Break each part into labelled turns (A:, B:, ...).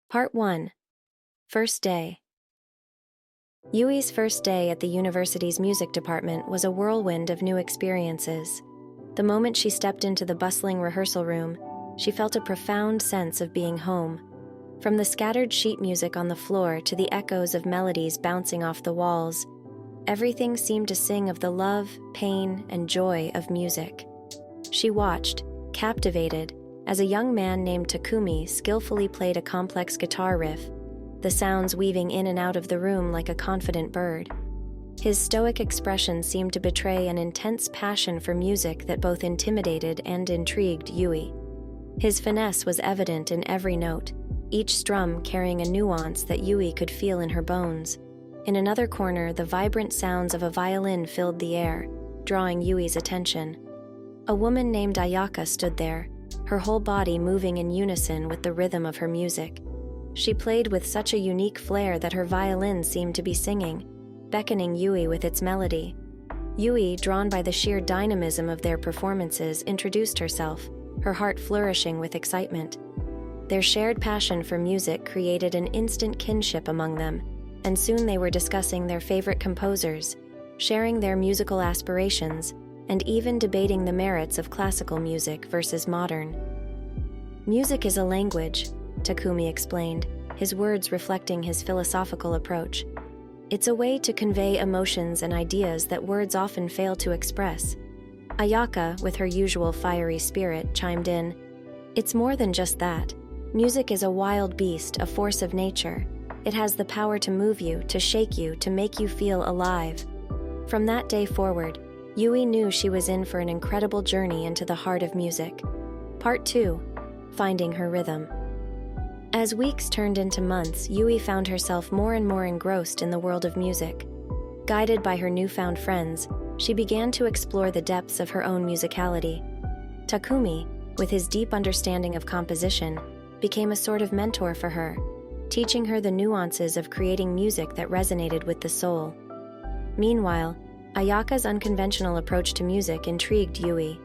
A: Part 1. First Day. Yui's first day at the university's music department was a whirlwind of new experiences. The moment she stepped into the bustling rehearsal room, she felt a profound sense of being home. From the scattered sheet music on the floor to the echoes of melodies bouncing off the walls, everything seemed to sing of the love, pain, and joy of music. She watched, captivated, as a young man named Takumi skillfully played a complex guitar riff, the sounds weaving in and out of the room like a confident bird. His stoic expression seemed to betray an intense passion for music that both intimidated and intrigued Yui. His finesse was evident in every note, each strum carrying a nuance that Yui could feel in her bones. In another corner, the vibrant sounds of a violin filled the air, drawing Yui's attention. A woman named Ayaka stood there, her whole body moving in unison with the rhythm of her music. She played with such a unique flair that her violin seemed to be singing, beckoning Yui with its melody. Yui, drawn by the sheer dynamism of their performances, introduced herself, her heart flourishing with excitement. Their shared passion for music created an instant kinship among them, and soon they were discussing their favorite composers, sharing their musical aspirations, and even debating the merits of classical music versus modern. Music is a language, Takumi explained, his words reflecting his philosophical approach. It's a way to convey emotions and ideas that words often fail to express. Ayaka, with her usual fiery spirit, chimed in, "It's more than just that. Music is a wild beast, a force of nature. It has the power to move you, to shake you, to make you feel alive." From that day forward, Yui knew she was in for an incredible journey into the heart of music. Part 2. Finding her rhythm. As weeks turned into months, Yui found herself more and more engrossed in the world of music. Guided by her newfound friends, she began to explore the depths of her own musicality. Takumi, with his deep understanding of composition, became a sort of mentor for her, teaching her the nuances of creating music that resonated with the soul. Meanwhile, Ayaka's unconventional approach to music intrigued Yui.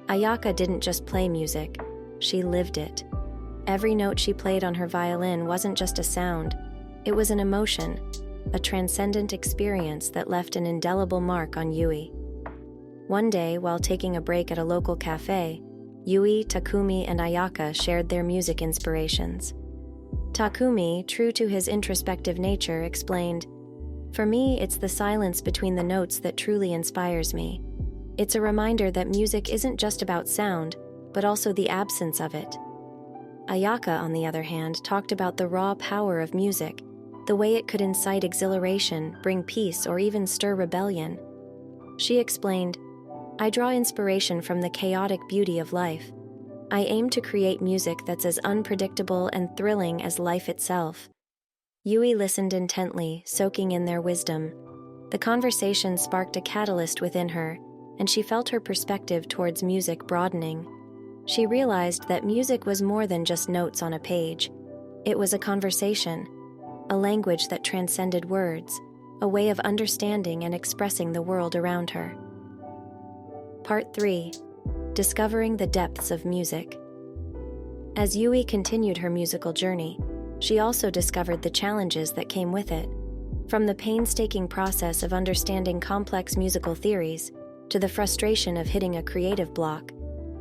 A: Ayaka didn't just play music, she lived it. Every note she played on her violin wasn't just a sound, it was an emotion, a transcendent experience that left an indelible mark on Yui. One day, while taking a break at a local cafe, Yui, Takumi, and Ayaka shared their music inspirations. Takumi, true to his introspective nature, explained, "For me, it's the silence between the notes that truly inspires me. It's a reminder that music isn't just about sound, but also the absence of it." Ayaka, on the other hand, talked about the raw power of music, the way it could incite exhilaration, bring peace, or even stir rebellion. She explained, "I draw inspiration from the chaotic beauty of life. I aim to create music that's as unpredictable and thrilling as life itself." Yui listened intently, soaking in their wisdom. The conversation sparked a catalyst within her, and she felt her perspective towards music broadening. She realized that music was more than just notes on a page. It was a conversation, a language that transcended words, a way of understanding and expressing the world around her. Part 3. Discovering the depths of music. As Yui continued her musical journey, she also discovered the challenges that came with it. From the painstaking process of understanding complex musical theories to the frustration of hitting a creative block,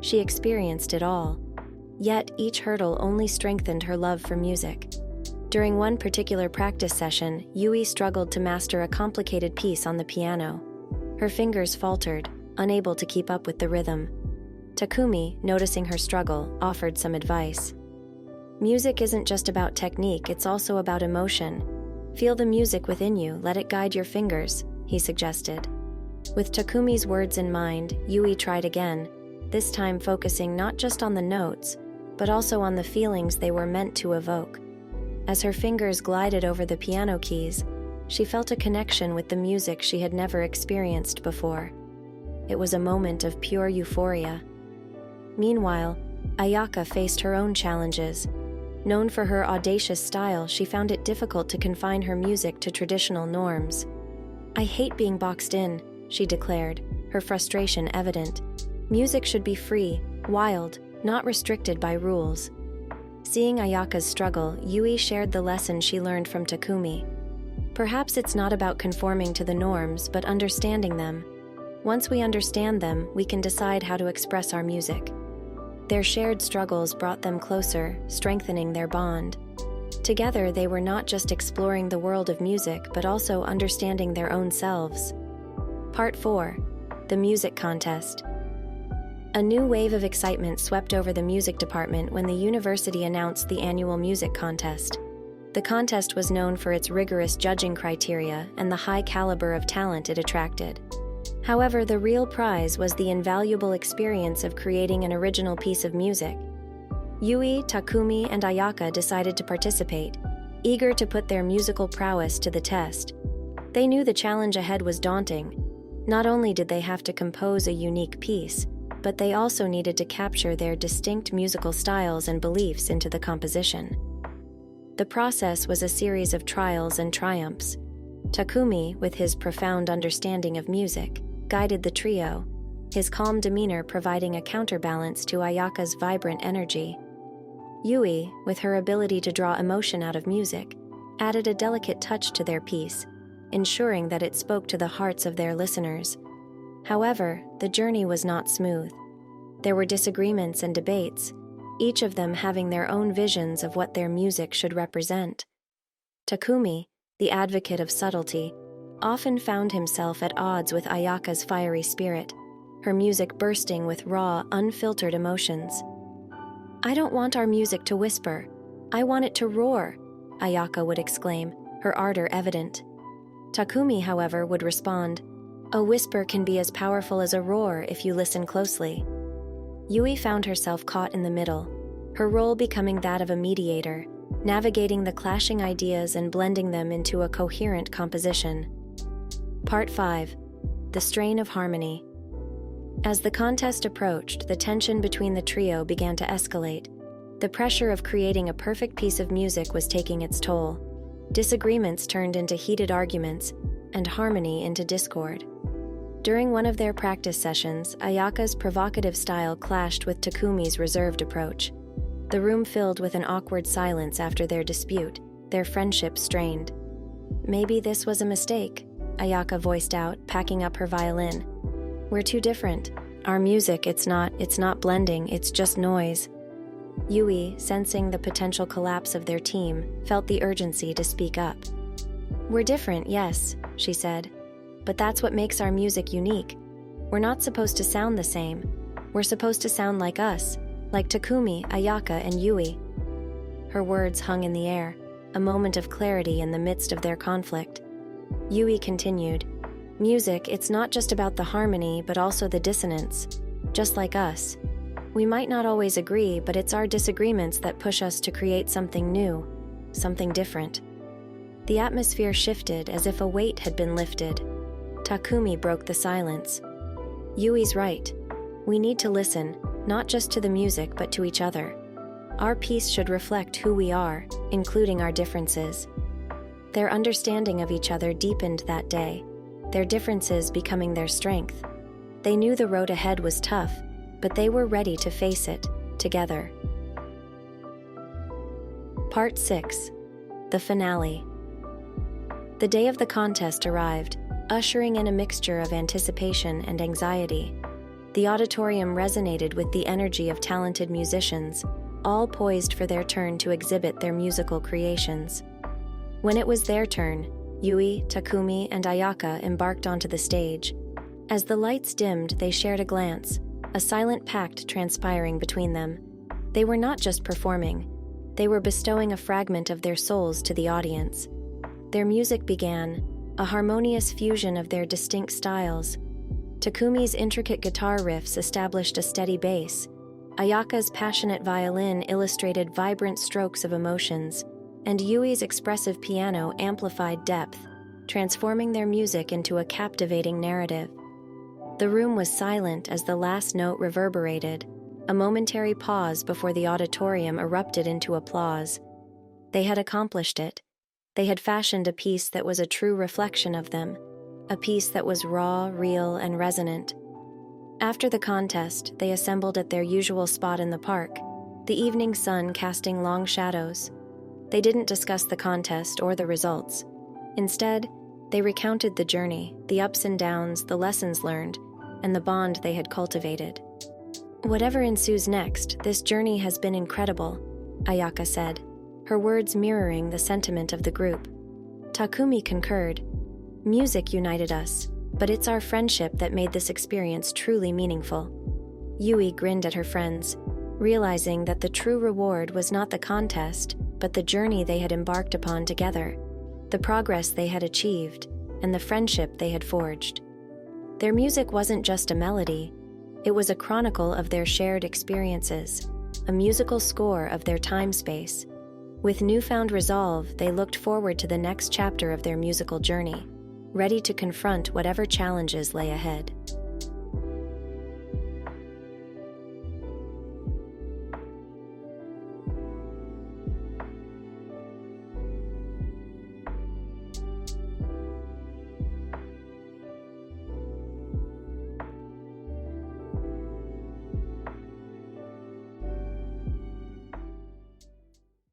A: she experienced it all. Yet each hurdle only strengthened her love for music. During one particular practice session, Yui struggled to master a complicated piece on the piano. Her fingers faltered, unable to keep up with the rhythm. Takumi, noticing her struggle, offered some advice. "Music isn't just about technique, it's also about emotion. Feel the music within you, let it guide your fingers," he suggested. With Takumi's words in mind, Yui tried again, this time focusing not just on the notes, but also on the feelings they were meant to evoke. As her fingers glided over the piano keys, she felt a connection with the music she had never experienced before. It was a moment of pure euphoria. Meanwhile, Ayaka faced her own challenges. Known for her audacious style, she found it difficult to confine her music to traditional norms. "I hate being boxed in," she declared, her frustration evident. "Music should be free, wild, not restricted by rules." Seeing Ayaka's struggle, Yui shared the lesson she learned from Takumi. Perhaps it's not about conforming to the norms, but understanding them. Once we understand them, we can decide how to express our music. Their shared struggles brought them closer, strengthening their bond. Together, they were not just exploring the world of music, but also understanding their own selves. Part 4. The Music Contest. A new wave of excitement swept over the music department when the university announced the annual music contest. The contest was known for its rigorous judging criteria and the high caliber of talent it attracted. However, the real prize was the invaluable experience of creating an original piece of music. Yui, Takumi, and Ayaka decided to participate, eager to put their musical prowess to the test. They knew the challenge ahead was daunting. Not only did they have to compose a unique piece, but they also needed to capture their distinct musical styles and beliefs into the composition. The process was a series of trials and triumphs. Takumi, with his profound understanding of music, guided the trio, his calm demeanor providing a counterbalance to Ayaka's vibrant energy. Yui, with her ability to draw emotion out of music, added a delicate touch to their piece, ensuring that it spoke to the hearts of their listeners. However, the journey was not smooth. There were disagreements and debates, each of them having their own visions of what their music should represent. Takumi, the advocate of subtlety, often found himself at odds with Ayaka's fiery spirit, her music bursting with raw, unfiltered emotions. "I don't want our music to whisper. I want it to roar," Ayaka would exclaim, her ardor evident. Takumi, however, would respond, "A whisper can be as powerful as a roar if you listen closely." Yui found herself caught in the middle, her role becoming that of a mediator, navigating the clashing ideas and blending them into a coherent composition. Part 5. The Strain of Harmony. As the contest approached, the tension between the trio began to escalate. The pressure of creating a perfect piece of music was taking its toll. Disagreements turned into heated arguments, and harmony into discord. During one of their practice sessions, Ayaka's provocative style clashed with Takumi's reserved approach. The room filled with an awkward silence after their dispute, their friendship strained. "Maybe this was a mistake," Ayaka voiced out, packing up her violin. "We're too different. Our music, it's not blending, it's just noise." Yui, sensing the potential collapse of their team, felt the urgency to speak up. "We're different, yes," she said. "But that's what makes our music unique. We're not supposed to sound the same. We're supposed to sound like us, like Takumi, Ayaka, and Yui." Her words hung in the air, a moment of clarity in the midst of their conflict. Yui continued, "Music, it's not just about the harmony, but also the dissonance. Just like us. We might not always agree, but it's our disagreements that push us to create something new, something different." The atmosphere shifted as if a weight had been lifted. Takumi broke the silence. "Yui's right. We need to listen, not just to the music, but to each other. Our piece should reflect who we are, including our differences." Their understanding of each other deepened that day, their differences becoming their strength. They knew the road ahead was tough, but they were ready to face it, together. Part 6. The Finale. The day of the contest arrived, ushering in a mixture of anticipation and anxiety. The auditorium resonated with the energy of talented musicians, all poised for their turn to exhibit their musical creations. When it was their turn, Yui, Takumi, and Ayaka embarked onto the stage. As the lights dimmed, they shared a glance, a silent pact transpiring between them. They were not just performing, they were bestowing a fragment of their souls to the audience. Their music began, a harmonious fusion of their distinct styles. Takumi's intricate guitar riffs established a steady bass. Ayaka's passionate violin illustrated vibrant strokes of emotions, and Yui's expressive piano amplified depth, transforming their music into a captivating narrative. The room was silent as the last note reverberated, a momentary pause before the auditorium erupted into applause. They had accomplished it. They had fashioned a piece that was a true reflection of them, a piece that was raw, real, and resonant. After the contest, they assembled at their usual spot in the park, the evening sun casting long shadows. They didn't discuss the contest or the results. Instead, they recounted the journey, the ups and downs, the lessons learned, and the bond they had cultivated. "Whatever ensues next, this journey has been incredible," Ayaka said, her words mirroring the sentiment of the group. Takumi concurred. "Music united us, but it's our friendship that made this experience truly meaningful." Yui grinned at her friends, realizing that the true reward was not the contest, but the journey they had embarked upon together, the progress they had achieved, and the friendship they had forged. Their music wasn't just a melody, it was a chronicle of their shared experiences, a musical score of their time-space. With newfound resolve, they looked forward to the next chapter of their musical journey, ready to confront whatever challenges lay ahead.